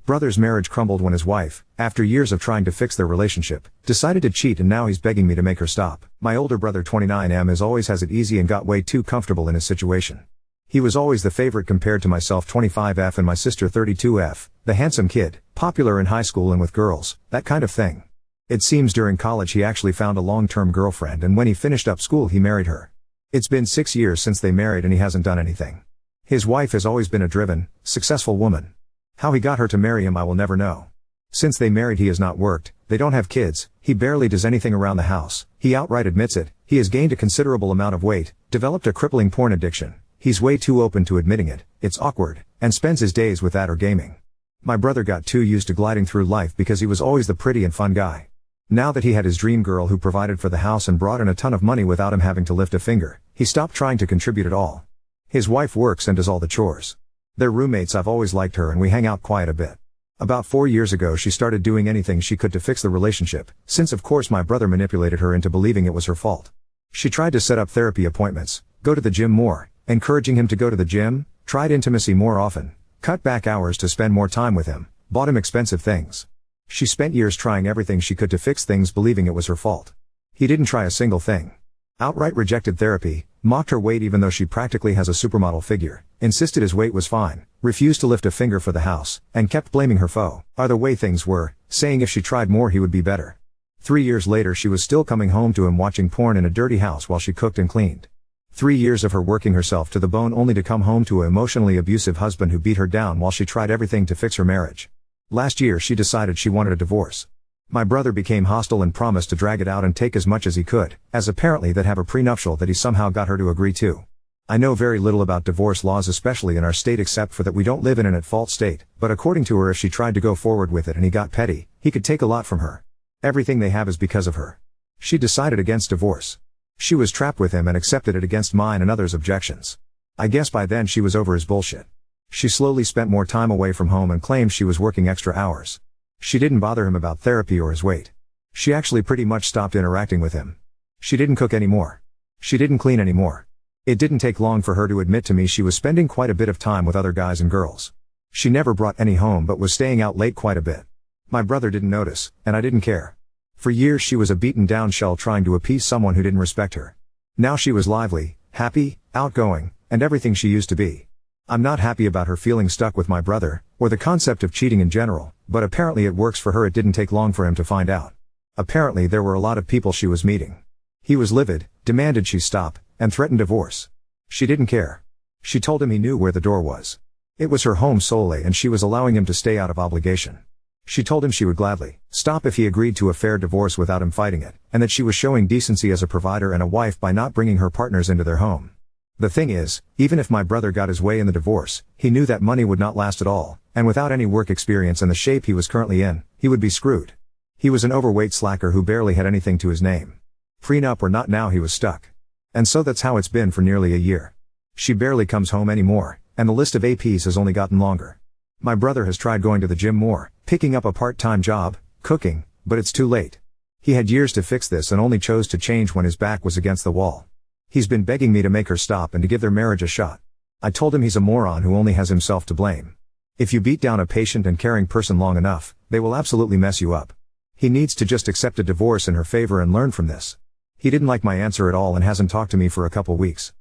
Brother's marriage crumbled when his wife, after years of trying to fix their relationship, decided to cheat, and now he's begging me to make her stop. My older brother 29M is always has it easy and got way too comfortable in his situation. He was always the favorite compared to myself 25F and my sister 32F, the handsome kid, popular in high school and with girls, that kind of thing. It seems during college he actually found a long-term girlfriend, and when he finished up school he married her. It's been 6 years since they married and he hasn't done anything. His wife has always been a driven, successful woman. How he got her to marry him I will never know. Since they married he has not worked, they don't have kids, he barely does anything around the house, he outright admits it, he has gained a considerable amount of weight, developed a crippling porn addiction, he's way too open to admitting it, it's awkward, and spends his days with that or gaming. My brother got too used to gliding through life because he was always the pretty and fun guy. Now that he had his dream girl who provided for the house and brought in a ton of money without him having to lift a finger, he stopped trying to contribute at all. His wife works and does all the chores. They're roommates. I've always liked her and we hang out quite a bit. About 4 years ago she started doing anything she could to fix the relationship, since of course my brother manipulated her into believing it was her fault. She tried to set up therapy appointments, go to the gym more, encouraging him to go to the gym, tried intimacy more often, cut back hours to spend more time with him, bought him expensive things. She spent years trying everything she could to fix things, believing it was her fault. He didn't try a single thing. Outright rejected therapy, mocked her weight even though she practically has a supermodel figure, insisted his weight was fine, refused to lift a finger for the house, and kept blaming her foe, or the way things were, saying if she tried more he would be better. 3 years later she was still coming home to him watching porn in a dirty house while she cooked and cleaned. 3 years of her working herself to the bone only to come home to an emotionally abusive husband who beat her down while she tried everything to fix her marriage. Last year she decided she wanted a divorce. My brother became hostile and promised to drag it out and take as much as he could, as apparently they'd have a prenuptial that he somehow got her to agree to. I know very little about divorce laws, especially in our state, except for that we don't live in an at-fault state, but according to her, if she tried to go forward with it and he got petty, he could take a lot from her. Everything they have is because of her. She decided against divorce. She was trapped with him and accepted it against mine and others' objections. I guess by then she was over his bullshit. She slowly spent more time away from home and claimed she was working extra hours. She didn't bother him about therapy or his weight. She actually pretty much stopped interacting with him. She didn't cook anymore. She didn't clean anymore. It didn't take long for her to admit to me she was spending quite a bit of time with other guys and girls. She never brought any home but was staying out late quite a bit. My brother didn't notice, and I didn't care. For years she was a beaten down shell trying to appease someone who didn't respect her. Now she was lively, happy, outgoing, and everything she used to be. I'm not happy about her feeling stuck with my brother, or the concept of cheating in general, but apparently it works for her. It didn't take long for him to find out. Apparently there were a lot of people she was meeting. He was livid, demanded she stop, and threatened divorce. She didn't care. She told him he knew where the door was. It was her home solely and she was allowing him to stay out of obligation. She told him she would gladly stop if he agreed to a fair divorce without him fighting it, and that she was showing decency as a provider and a wife by not bringing her partners into their home. The thing is, even if my brother got his way in the divorce, he knew that money would not last at all, and without any work experience and the shape he was currently in, he would be screwed. He was an overweight slacker who barely had anything to his name. Prenup or not, now he was stuck. And so that's how it's been for nearly a year. She barely comes home anymore, and the list of APs has only gotten longer. My brother has tried going to the gym more, picking up a part-time job, cooking, but it's too late. He had years to fix this and only chose to change when his back was against the wall. He's been begging me to make her stop and to give their marriage a shot. I told him he's a moron who only has himself to blame. If you beat down a patient and caring person long enough, they will absolutely mess you up. He needs to just accept a divorce in her favor and learn from this. He didn't like my answer at all and hasn't talked to me for a couple weeks.